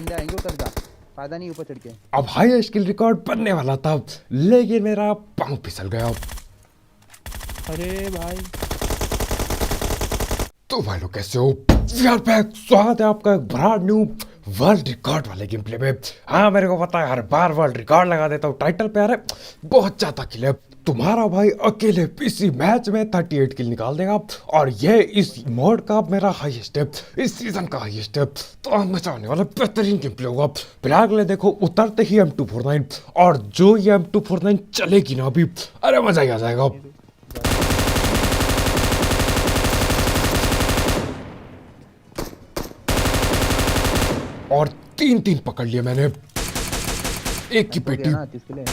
बंदे आएंगे, उतर जा, फायदा नहीं ऊपर चढ़ के। अब हाई स्किल रिकॉर्ड बनने वाला था, लेकिन मेरा पाँव फिसल गया। अरे भाई तो भाई लोग कैसे हो? यार बैक, स्वागत है आपका एक ब्रांड न्यू वर्ल्ड रिकॉर्ड वाले गेम प्ले में। हाँ, मेरे को पता है हर बार वर्ल्ड रिकॉर्ड लगा देता हूँ टाइटल पे। अरे बहुत ज्यादा किल है। तुम्हारा भाई अकेले पीसी मैच में 38 किल निकाल देगा, और ये इस मोड का मेरा हाईएस्ट है, इस सीजन का हाईएस्ट है। तो हम मचा होने वाला बेहतरीन गेम प्ले होगा। फिलहाल के लिए देखो, उतरते ही M249, और जो ये M249 चलेगी ना अभी, अरे मजा ही आ जाएगा। और तीन तीन पकड़ लिए मैंने, एक की पेटी, ना इसके लिए।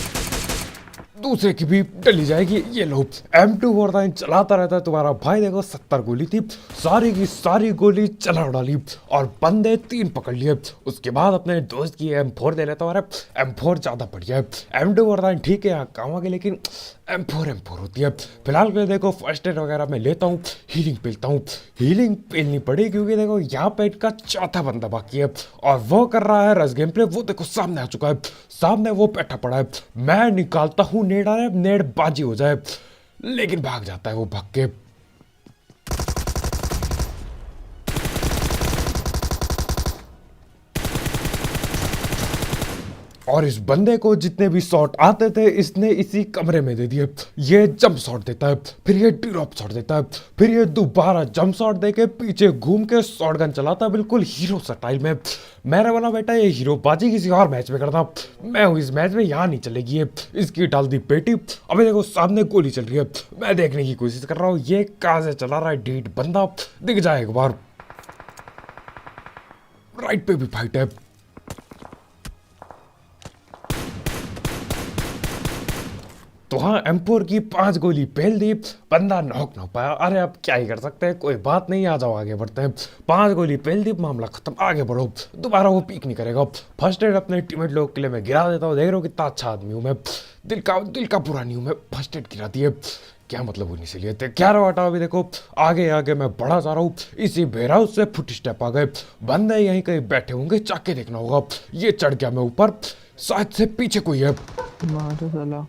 दूसरे की भी डली जाएगी। ये लो, M249 चलाता रहता है तुम्हारा भाई। देखो 70 गोली थी, सारी की सारी गोली चला डाली, और बंदे 3 पकड़ लिए। उसके बाद अपने दोस्त की M4 दे लेता हूँ। अरे M4 ज्यादा बढ़िया है। M249 ठीक है, यहाँ काम आ गई, लेकिन M4 होती है। फिलहाल के लिए देखो, फर्स्ट एड वगैरह मैं लेता हूँ, हीलिंग पीलता हूँ। हीलिंग पीलनी पड़ी क्योंकि देखो यहाँ पे इनका चौथा बंदा बाकी है, और वो कर रहा है रस गेम प्ले। वो देखो सामने आ चुका है, सामने वो बैठा पड़ा है। मैं निकालता हूँ नेड़, आ रहा है, नेड़ बाजी हो जाए, लेकिन भाग जाता है वो भाग के। और इस बंदे को जितने भी शॉट आते थे, इसने इसी कमरे में दे दिए। ये जंप शॉट देता है, फिर ये ड्रॉप शॉट देता है, फिर ये दोबारा जंप शॉट देके पीछे घूम के शॉटगन चलाता है, बिल्कुल हीरो स्टाइल में। मैंने बोला बेटा, ये हीरो बाजी किसी और मैच में करता, मैं हूँ इस मैच में, यहाँ नहीं चलेगी ये। इसकी डाल दी पेटी। अभी देखो सामने गोली चल रही है, मैं देखने की कोशिश कर रहा हूँ ये कहाँ से चला रहा है। डीट बंदा दिख जाए एक बार। राइट पे भी फाइट है। तो हाँ, M4 की 5 गोली पहल दी, बंदा नॉक ना हो पाया। अरे अब क्या ही कर सकते हैं, कोई बात नहीं, आ जाओ आगे बढ़ते हैं। 5 गोली पहल दी, मामला खत्म, आगे बढ़ो। दोबारा वो पीक नहीं करेगा। फर्स्ट एड अपने टीममेट लोग के लिए मैं गिरा देता हूँ। देख रहे हो कितना अच्छा आदमी हूँ मैं, दिल का पूरा नहीं हूँ मैं। फर्स्ट एड गिरा दिए, क्या मतलब होने से लिए थे। 11 हटाओ। अभी देखो आगे आगे मैं बढ़ा जा रहा हूँ। इसी बेराउस से फुट स्टेप आ गए, बंदे यहीं कहीं बैठे होंगे, चाके देखना होगा। ये चढ़ गया मैं ऊपर, शायद से पीछे कोई है, मारो साला।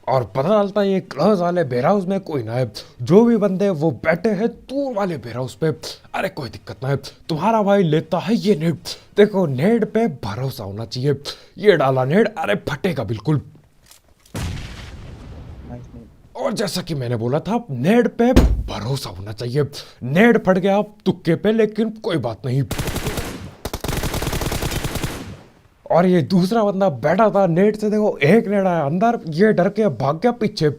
और पता चलता है ये क्लोज वाले बेरहाउस में कोई ना है। जो भी बंदे वो बैठे हैं दूर वाले बेरहाउस पे। अरे कोई दिक्कत ना है, तुम्हारा भाई लेता है ये नेड। देखो नेड पे भरोसा होना चाहिए। ये डाला नेड, अरे फटेगा बिल्कुल। और जैसा कि मैंने बोला था, नेड पे भरोसा होना चाहिए। नेड फट गया तुक्के पे, लेकिन कोई बात नहीं। और ये दूसरा बंदा बैठा था नेट से, देखो एक नेट आया अंदर, ये डर के भाग गया पीछे।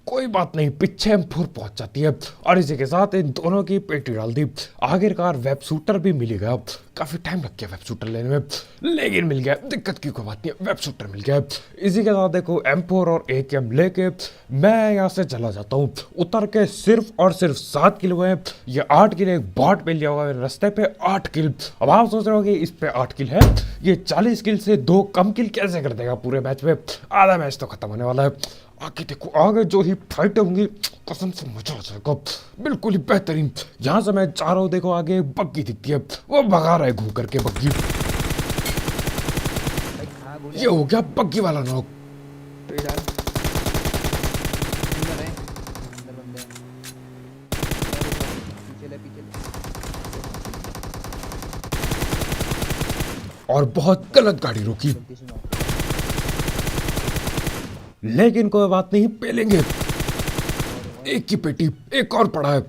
कोई बात नहीं, पीछे M4 पहुंच जाती है, और इसी के साथ इन दोनों की पेटी डाल दी। आखिरकार वेब शूटर भी मिल गया। काफी टाइम लग गया वेब शूटर लेने में, लेकिन मिल गया। दिक्कत की कोई बात नहीं, वेब शूटर मिल गया। इसी के साथ देखो M4 और AKM लेके मैं यहाँ से चला जाता हूँ। उतर के सिर्फ और सिर्फ 7 किल हुए। ये 8 किल एक बॉट पे लिया होगा मेरे रास्ते पे, 8 किल। अब आप सोच रहे हो कि इस पे 8 किल है, ये 40 किल से 2 कम किल कैसे कर देगा पूरे मैच में। आधा मैच तो खत्म होने वाला है। आगे देखो, आगे जो ही फाइट होंगी, कसम से मजा आ जाएगा, बिल्कुल ही बेहतरीन। यहाँ से मैं जा रहा हूँ, देखो आगे बग्गी दिखती है, वो भगा रहा है घूम करके बग्गी। ये हो गया बग्गी वाला नॉक। और बहुत गलत गाड़ी रोकी, लेकिन कोई बात नहीं, पेलेंगे। एक की पेटी, एक और पड़ा है,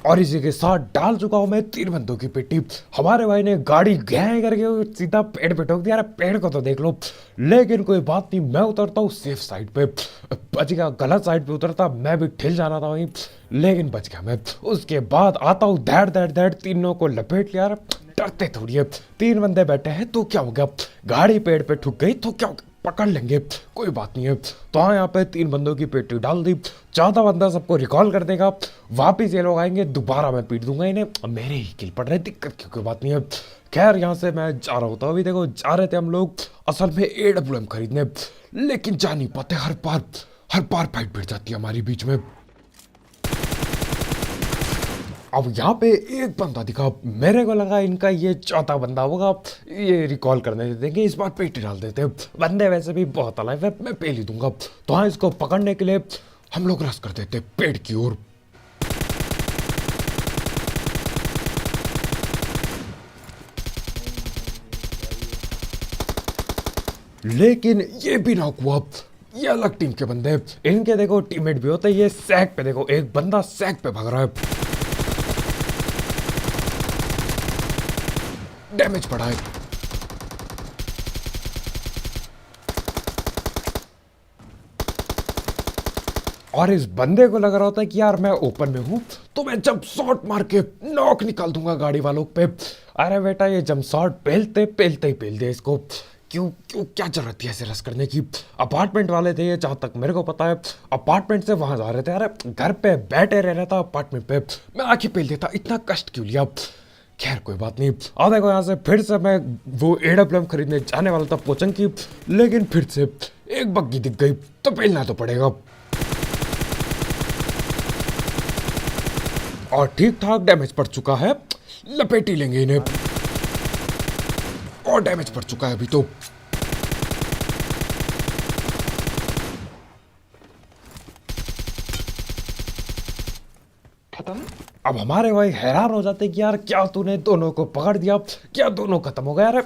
और इसी के साथ डाल चुका हूं मैं 3 बंदों की पेटी। हमारे भाई ने गाड़ी घै करके सीधा पेड़ पे ठोक दिया। पेड़ को तो देख लो, लेकिन कोई बात नहीं, मैं उतरता हूँ सेफ साइड पे। बच गया, गलत साइड पे उतरता, मैं भी ठिल जाना था वहीं, लेकिन बच गया मैं। उसके बाद आता हूँ, धैड़ धैड़ धैड़ तीनों को लपेट लिया। डरते थोड़ी है, 3 बंदे बैठे हैं तो क्या हो गया, गाड़ी पेड़ पे ठुक गई तो क्या हो गया, पकड़ लेंगे, कोई बात नहीं है। तो हाँ, यहाँ पे 3 बंदों की पेटी डाल दी। चौथा बंदा सबको रिकॉल कर देगा, वापिस ये लोग आएंगे, दोबारा मैं पीट दूंगा इन्हें। मेरे ही किल पड़ रहे, दिक्कत की कोई बात नहीं है। खैर यहाँ से मैं जा रहा होता। अभी देखो जा रहे थे हम लोग असल में AWM खरीदने, लेकिन जा नहीं पाते। हर बार फाइट भिड़ जाती है हमारी बीच में। अब यहाँ पे एक बंदा दिखा, मेरे को लगा इनका ये चौथा बंदा होगा, ये रिकॉल करने देंगे, इस बार पेटी डाल देते हैं। बंदे वैसे भी बहुत अलाइव है, मैं पेल ही दूंगा। तो हाँ, इसको पकड़ने के लिए हम लोग रस कर देते पेड़ की ओर। लेकिन ये भी ना हुआ, ये अलग टीम के बंदे, इनके देखो टीममेट भी होते हैं। ये सैक पे देखो, एक बंदा सैक पे भाग रहा है, डैमेज पड़ा है। और इस बंदे को लग रहा होता है कि यार मैं ओपन में हूं, तो मैं जंप शॉट मार के नॉक निकाल दूंगा गाड़ी वालों पे। अरे बेटा, ये जंप शॉट पेलते पेलते ही पेल दे इसको। क्यों क्यों क्या जरूरत थी ऐसे रस करने की? अपार्टमेंट वाले थे ये, जहां तक मेरे को पता है। अपार्टमेंट से वहां जा रहे थे। अरे घर पे बैठे रह रहा था अपार्टमेंट पे, मैं आके पेल देता, इतना कष्ट क्यों लिया? खैर कोई बात नहीं। अब देखो यहाँ से फिर से मैं वो AWM खरीदने जाने वाला था पोचंग की, लेकिन फिर से एक बग्गी दिख गई, तो पेलना तो पड़ेगा। और ठीक ठाक डैमेज पड़ चुका है, लपेट ही लेंगे इन्हें। और डैमेज पड़ चुका है अभी तो। खत्म। अब हमारे भाई हैरान हो जाते कि यार क्या तूने दोनों को पकड़ दिया, क्या दोनों खत्म हो गए? यार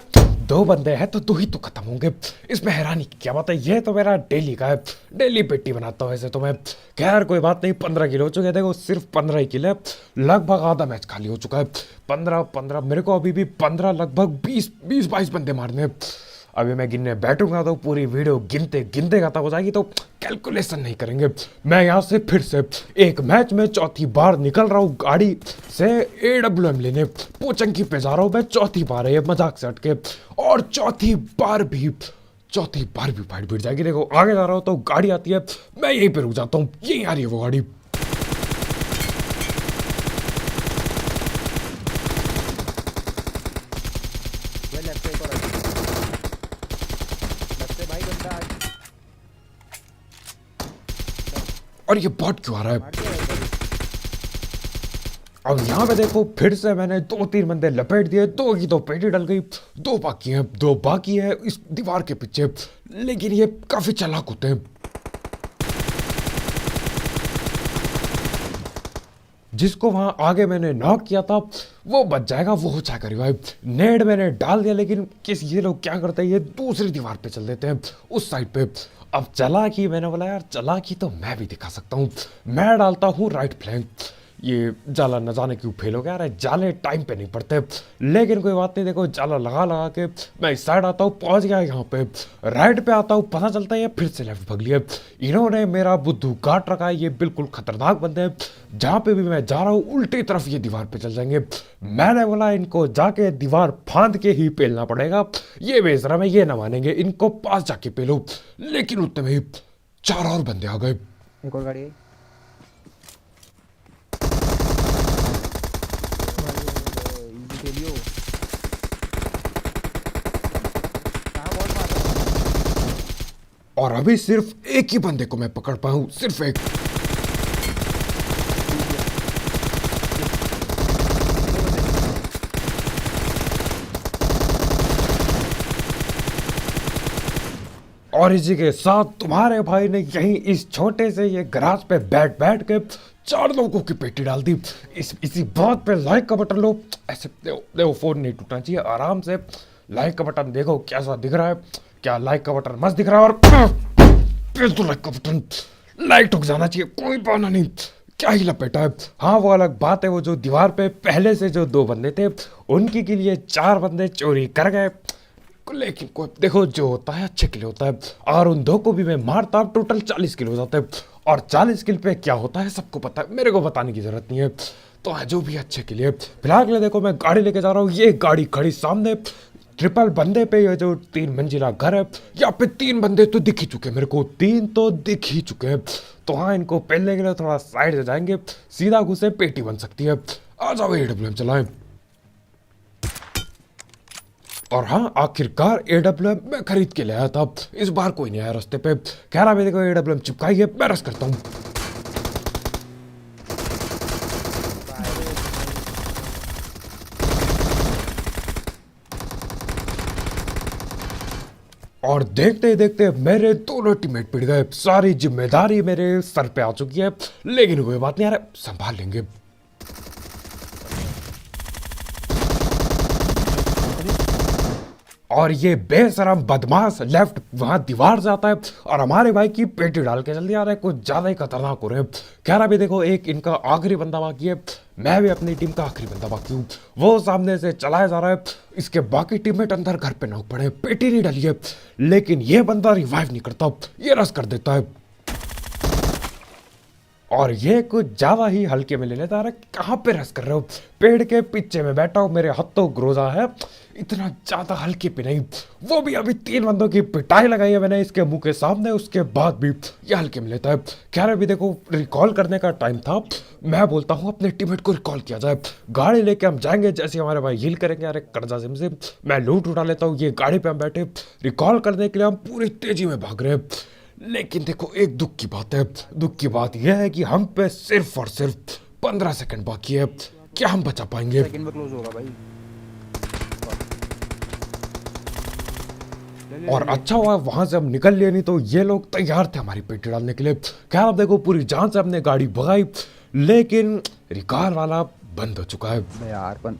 दो बंदे हैं तो दो ही तो खत्म होंगे, इसमें हैरानी की क्या बात है? ये तो मेरा डेली का है, डेली पेटी बनाता हूँ ऐसे तो मैं। खैर कोई बात नहीं, 15 किलो हो चुके हैं। देखो सिर्फ 15 ही किलो है, लगभग आधा मैच खाली हो चुका है। 15 मेरे को अभी भी 15 लगभग 20-22 बंदे मारने हैं। अभी मैं गिनने बैठूंगा तो पूरी वीडियो गिनते गिनते खत्म हो जाएगी, तो कैलकुलेशन नहीं करेंगे। मैं यहाँ से फिर से एक मैच में चौथी बार निकल रहा हूँ गाड़ी से AWM लेने, पोचंकी पे जा रहा हूँ मैं चौथी बार है, ये मजाक से हटके। और चौथी बार भी फाइट भिड़ जाएगी। देखो आगे जा रहा हूँ तो गाड़ी आती है, मैं यहीं पे रुक जाता हूँ, यहीं आ रही है वो गाड़ी। और ये बॉट क्यों आ रहा है? अब यहाँ पे देखो फिर से मैंने 2-3 बंदे लपेट दिए, 2 की तो पेटी डल गई, 2 बाकी है इस दीवार के पीछे। लेकिन ये काफी चालाक होते हैं। जिसको वहां आगे मैंने नॉक किया था वो बच जाएगा, वो हो जाएगा रिवाइव। नेड मैंने डाल दिया, लेकिन ये लोग क्या करते हैं, ये दूसरी दीवार पे चल देते हैं उस साइड पे। अब चालाकी, मैंने बोला यार चालाकी तो मैं भी दिखा सकता हूँ, मैं डालता हूँ राइट फ्लैंक। ये जाला न जाने क्यों फेल हो गया, अरे जाले टाइम पे नहीं पड़ते, लेकिन कोई बात नहीं। देखो जाला लगा लगा के मैं इस साइड आता हूँ, पहुंच गया यहाँ पे, राइट पे आता हूँ, पता चलता है ये फिर से लेफ्ट भाग लिया। इन्होंने मेरा बुद्धू काट रखा है, ये बिल्कुल खतरनाक बंदे हैं। जहाँ पे भी मैं जा रहा हूँ उल्टी तरफ ये दीवार पे चल जाएंगे। मैंने बोला इनको जाके दीवार फांद के ही पेलना पड़ेगा, ये बेशरम है, ये ना मानेंगे, इनको पास जाके पेलो। लेकिन उतने में ही 4 और बंदे आ गए। एक और गाड़ी आई। इजी खेलियो। कहाँ बॉल मार रहा है? और अभी सिर्फ एक ही बंदे को मैं पकड़ पाऊं, सिर्फ एक। और इसी के साथ तुम्हारे भाई ने यहीं इस छोटे से ये गराज पे बैठ बैठ के 4 लोगों की पेटी डाल दी। इसी बात पे लाइक का बटन लो, ऐसे देखो फोन नहीं टूटना चाहिए, आराम से लाइक का बटन देखो कैसा दिख रहा है, क्या लाइक का बटन मस्त दिख रहा है? और फिर तो लाइक का बटन, लाइक ठुक जाना चाहिए, कोई बहाना नहीं, क्या ही लपेटा है। हाँ वो अलग बात है, वो जो दीवार पे पहले से जो 2 बंदे थे उनकी के लिए 4 बंदे चोरी कर गए। लेकिन कोई देखो, जो होता है अच्छे के लिए होता है, और उन 2 को भी मैं मारता टोटल 40 किलो हो जाता है। और 40 किल पे क्या होता है सबको पता है, मेरे को बताने की जरूरत नहीं है। तो जो भी अच्छे के लिए, फिलहाल के लिए देखो मैं गाड़ी लेके जा रहा हूँ, ये गाड़ी खड़ी सामने ट्रिपल बंदे पे, ये जो 3 मंजिला घर है, यहाँ पे 3 बंदे तो दिख ही चुके हैं मेरे को, 3 तो दिख ही चुके हैं। तो हाँ, इनको पहनने के लिए थोड़ा साइड से जाएंगे, सीधा घुसे पेटी बन सकती है। आ जाओ AWM चलाएं। और हाँ, आखिरकार AWM मैं खरीद के ले आया था, इस बार कोई नहीं आया रास्ते पे। कह रहा मेरे को AWM चिपकाई है, मैं रस करता हूँ। और देखते ही देखते मेरे दोनों टीममेट पिट गए। सारी जिम्मेदारी मेरे सर पे आ चुकी है, लेकिन कोई बात नहीं यार, संभाल लेंगे। और ये बेशरम बदमाश लेफ्ट वहां दीवार जाता है और हमारे भाई की पेटी डाल के चल दिया। रहा है कुछ ज्यादा ही खतरनाक हो रहे हैं। खैर अभी देखो एक इनका आखिरी बंदा बाकी है, मैं भी अपनी टीम का आखिरी बंदा बाकी हूँ। वो सामने से चलाया जा रहा है, इसके बाकी टीममेट अंदर घर पे नॉक पड़े, पेटी नहीं डली है, लेकिन ये बंदा रिवाइव नहीं करता, ये रस कर देता है और ये कुछ ज्यादा ही हल्के में ले लेता है। कहाँ पे रस कर रहे हो, पेड़ के पीछे में बैठा हूँ, मेरे हाथों ग्रोजा है, इतना ज्यादा हल्के पे नहीं। वो भी अभी 3 बंदों की पिटाई लगाई है मैंने इसके मुंह के सामने, उसके बाद भी ये हल्के में लेता है। खैर अभी देखो रिकॉल करने का टाइम था, मैं बोलता हूँ अपने टीममेट को रिकॉल किया जाए। गाड़ी लेके हम जाएंगे, जैसे हमारे भाई हील करेंगे। अरे कर्जा जिम से मैं लूट उठा लेता हूँ, ये गाड़ी पे हम बैठे रिकॉल करने के लिए हम पूरी तेजी में भाग रहे हैं। लेकिन देखो एक दुख की बात है, दुख की बात यह है कि हम पे सिर्फ और सिर्फ 15 सेकंड बाकी है। क्या हम बचा पाएंगे? सेकंड में क्लोज होगा भाई। और अच्छा हुआ वहां से हम निकल लिए, नहीं तो ये लोग तैयार थे हमारी पेटी डालने के लिए। खैर अब देखो पूरी जान से हमने गाड़ी भगाई, लेकिन रिकॉल वाला बंद हो चुका है यार।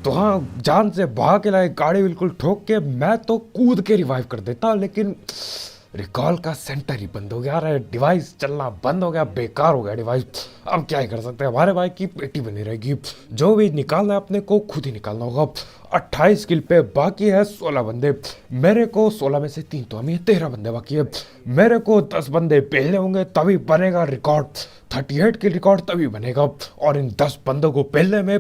तो हाँ, जान से भाग के लाए, गाड़ी बिल्कुल ठोक के मैं तो कूद के रिवाइव कर देता, लेकिन रिकॉल का सेंटर ही बंद हो गया। रहा डिवाइस चलना बंद हो गया, बेकार हो गया डिवाइस। अब क्या ही कर सकते हैं, हमारे भाई की पेटी बनी रहेगी। जो भी निकालना है अपने को खुद ही निकालना होगा। 28 किल पे बाकी है 16 बंदे, मेरे को 16 में से 3 तो हम, ये 13 बंदे बाकी है। मेरे को 10 बंदे पहले होंगे तभी बनेगा रिकॉर्ड, 38 की रिकॉर्ड तभी बनेगा। और इन 10 बंदों को पहले में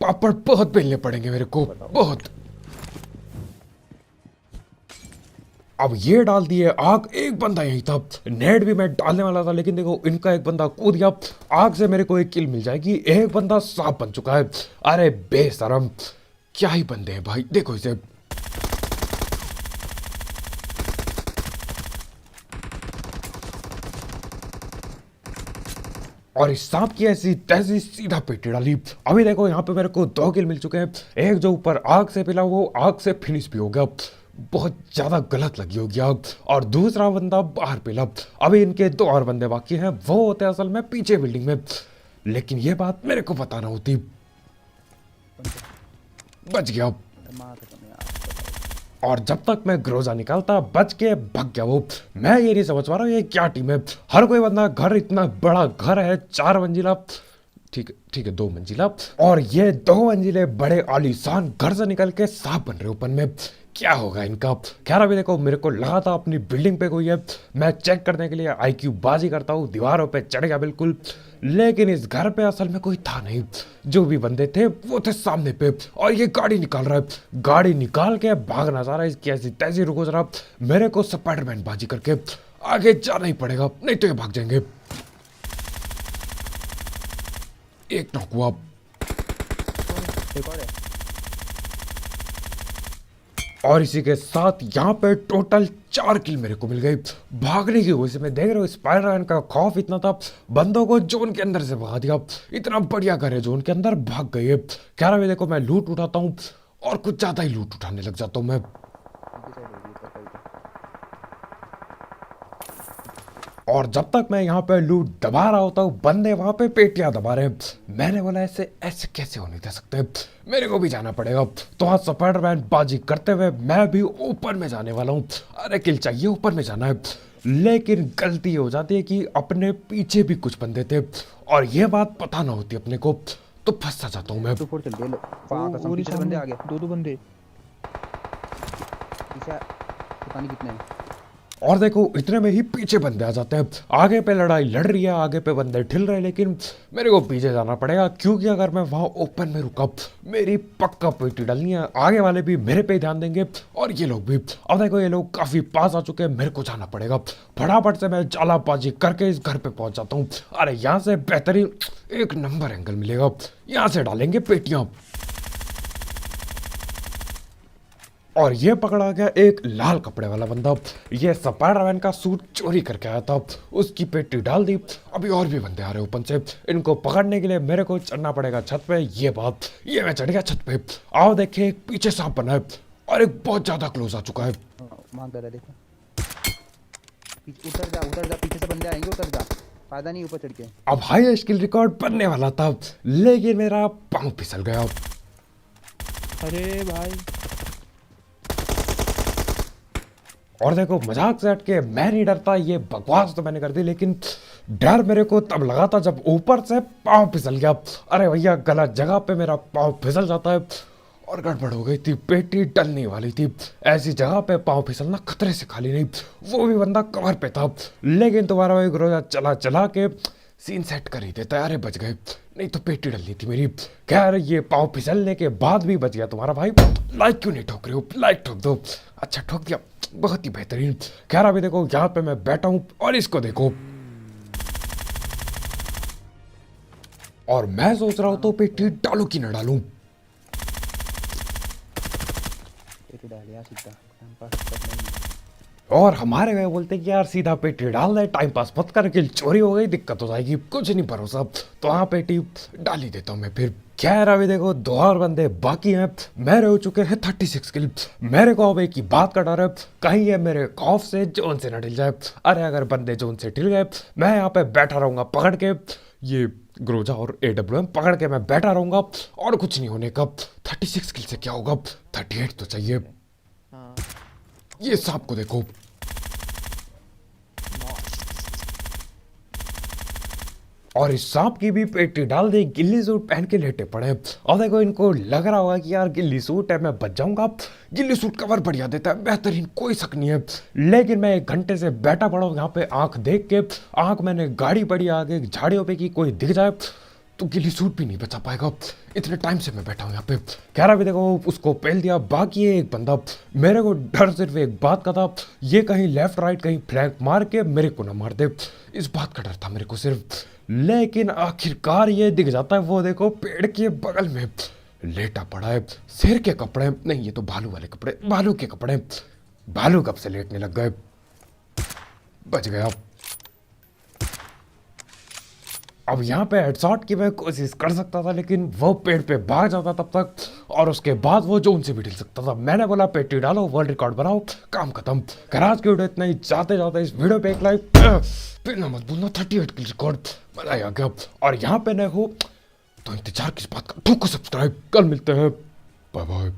पापड़ बहुत बेलने पड़ेंगे मेरे को, बहुत। अब ये डाल दिए आग, एक बंदा यही था, नेट भी मैं डालने वाला था, लेकिन देखो इनका एक बंदा कूद गया, आग से मेरे को एक किल मिल जाएगी। एक बंदा सांप बन चुका है। अरे बेशरम, क्या ही बंदे हैं भाई, देखो इसे। और इस सांप की ऐसी तैसी सीधा पेटी डाली। अभी देखो यहाँ पे मेरे को 2 किल मिल चुके हैं। एक जो ऊपर आग से पिला वो आग से फिनिश भी हो गया, बहुत ज्यादा गलत लगी होगी आग। और दूसरा बंदा बाहर पिला। अभी इनके 2 और बंदे बाकी हैं, वो होते असल में पीछे बिल्डिंग में, लेकिन ये बात मेरे को पता ना होती। बच गया। और जब तक मैं ग्रोजा निकालता बच के भग गया वो। मैं ये नहीं समझ पा रहा हूँ ये क्या टीम है। हर कोई बंदा, घर इतना बड़ा घर है, 4 मंजिला, ठीक है 2 मंजिला, और ये 2 मंजिले बड़े आलीशान घर से निकल के सांप बन रहे ओपन में। क्या होगा इनका? खैर अभी देखो मेरे को लगा था अपनी बिल्डिंग पे कोई है, मैं चेक करने के लिए IQ बाजी करता हूँ, दीवारों पे चढ़ गया बिल्कुल, लेकिन इस घर पे असल में कोई था नहीं। जो भी बंदे थे वो थे सामने पे, और ये गाड़ी निकाल रहा है, गाड़ी निकाल के भागना चाह रहा है, इसकी ऐसी तैसी रुको जरा। मेरे को स्पाइडरमैन बाजी करके आगे जाना ही पड़ेगा, नहीं तो ये भाग जाएंगे। एक नॉक हुआ। और इसी के साथ यहाँ पे टोटल 4 किल मेरे को मिल गई। भागने की वजह से मैं देख रहा हूँ स्पाइडरमैन का खौफ इतना था, बंदों को जोन के अंदर से भगा दिया। इतना बढ़िया घर है, जोन के अंदर भाग गए। कह रहा है देखो मैं लूट उठाता हूँ और कुछ ज्यादा ही लूट उठाने लग जाता हूँ मैं। और जब तक मैं यहाँ पे लूट दबा रहा होता हूँ, बंदे वहां पे पेटियां दबा रहे हैं। मैंने बोला ऐसे ऐसे कैसे होने दे सकते, मेरे को भी जाना पड़ेगा। तो हाँ स्पाइडरमैन बाजी करते हुए मैं भी ऊपर में जाने वाला हूँ। अरे किल चाहिए, ऊपर में जाना है, लेकिन गलती हो जाती है कि अपने पीछे भी कुछ बंदे थे और ये बात पता ना होती अपने को, तो फंसा जाता हूँ मैं। पीछे बंदे आ गए, 2 बंदे पीछे, पता नहीं कितने हैं। और देखो इतने में ही पीछे बंदे आ जाते हैं। आगे पे लड़ाई लड़ रही है, आगे पे बंदे ठिल रहे हैं, लेकिन मेरे को पीछे जाना पड़ेगा, क्योंकि अगर मैं वहां ओपन में रुका मेरी पक्का पेटी डालनी है। आगे वाले भी मेरे पे ध्यान देंगे और ये लोग भी। अब देखो ये लोग काफी पास आ चुके हैं, मेरे को जाना पड़ेगा। फटाफट से मैं चालाबाजी करके इस घर पे पहुंच जाता हूँ। अरे यहाँ से बेहतरीन 1 नंबर एंगल मिलेगा, यहाँ से डालेंगे पेटियां। और ये पकड़ा गया एक लाल कपड़े वाला बंदा, ये स्पाइडरमैन का सूट चोरी करके आया था, उसकी पेटी डाल दी। अभी और भी बंदे आ रहे ओपन से, इनको पकड़ने के लिए मेरे को चढ़ना पड़ेगा छत पे। ये बात, ये मैं चढ़ गया छत पे। आओ देखिए पीछे सांप बना है, और एक बहुत ज्यादा क्लोज आ चुका है। मार्क कर रहा है देखो। उतर जा पीछे से बंदे आएंगे, उतर जा, फायदा नहीं ऊपर चढ़ के। अब हाई स्किल रिकॉर्ड बनने वाला था, लेकिन मेरा पाँव फिसल गया। अरे भाई और देखो मजाक से हट के मैं नहीं डरता, ये बकवास तो मैंने कर दी, लेकिन डर मेरे को तब लगा था जब ऊपर से पाँव फिसल गया। अरे भैया गलत जगह पे मेरा पाँव फिसल जाता है और गड़बड़ हो गई थी, पेटी डलने वाली थी। ऐसी जगह पे पाँव फिसलना खतरे से खाली नहीं, वो भी बंदा कवर पे था। लेकिन तुम्हारा भाई रोजा चला चला के सीन सेट कर ही देता है। अरे बच गए, नहीं तो पेटी डलनी थी मेरी। खैर ये पाँव फिसलने के बाद भी बच गया तुम्हारा भाई। लाइक क्यों नहीं ठोक रहे हो, लाइक ठोक दो। अच्छा ठोक दिया, बहुत ही बेहतरीन। खैर अभी देखो यहाँ पे मैं बैठा हूँ और इसको देखो, और मैं सोच रहा हूँ तो पेटी डालू कि न डालूं। पेटी डाल यार सीधा, टाइम पास करना नहीं। और हमारे भाई बोलते कि यार सीधा पेटी डाल दे, टाइम पास मत कर, किल चोरी हो गई दिक्कत हो जाएगी, कुछ नहीं भरोसा। तो हाँ पेटी डाल ही देता हूँ मैं फिर। खैर अभी देखो 2 और बंदे बाकी हैं, मेरे हो चुके हैं 36 किल। मेरे को अब एक ही बात का डर है, कहीं ये मेरे खौफ से जोन से न ढिल जाए। अरे अगर बंदे जोन से ढिल गए, मैं यहाँ पे बैठा रहूंगा पकड़ के, ये ग्रोजा और AWM पकड़ के मैं बैठा रहूंगा और कुछ नहीं होने का। 36 किल से क्या होगा, 38 तो चाहिए। हाँ ये सांप को देखो, और इस सांप की भी पेटी डाल दे, गिल्ली सूट पहन के लेटे पड़े। और देखो इनको लग रहा होगा कि यार गिल्ली सूट है मैं बच जाऊंगा, गिल्ली सूट कवर बढ़िया देता है, बेहतरीन, कोई शक नहीं है। लेकिन मैं 1 घंटे से बैठा पड़ा हूँ यहाँ पे, आंख देख के, आंख मैंने गाड़ी पड़ी आगे झाड़ियों पे की, कोई दिख जाए तो गिल्ली सूट भी नहीं बचा पाएगा। इतने टाइम से मैं बैठा हूँ यहाँ पे। कह रहा भी देखो उसको पहल दिया, बाकी है एक बंदा। मेरे को डर सिर्फ एक बात का था, ये कहीं लेफ्ट राइट कहीं फ्लैंक मार के मेरे को ना मार दे, इस बात का डर था मेरे को सिर्फ। लेकिन आखिरकार ये दिख जाता है, वो देखो पेड़ के बगल में लेटा पड़ा है, शेर के कपड़े नहीं, ये तो भालू वाले कपड़े, भालू के कपड़े। भालू कब से लेटने लग गए, बच गया। अब यहाँ पे हेडशॉट की मैं कोशिश कर सकता था, लेकिन वो पेड़ पे भाग जाता तब तक, और उसके बाद वो जोन से भी ढिल सकता था। मैंने बोला पेटी डालो, वर्ल्ड रिकॉर्ड बनाओ, काम खत्म। कराज की वीडियो इतना ही, जाते जाते इस वीडियो पे एक लाइक, फिर ना मत भूलना 38 की रिकॉर्ड मजा आ गया। और यहाँ पे नए हो तो इंतजार किस बात का, ठोको सब्सक्राइब। कल मिलते हैं, बाय बाय।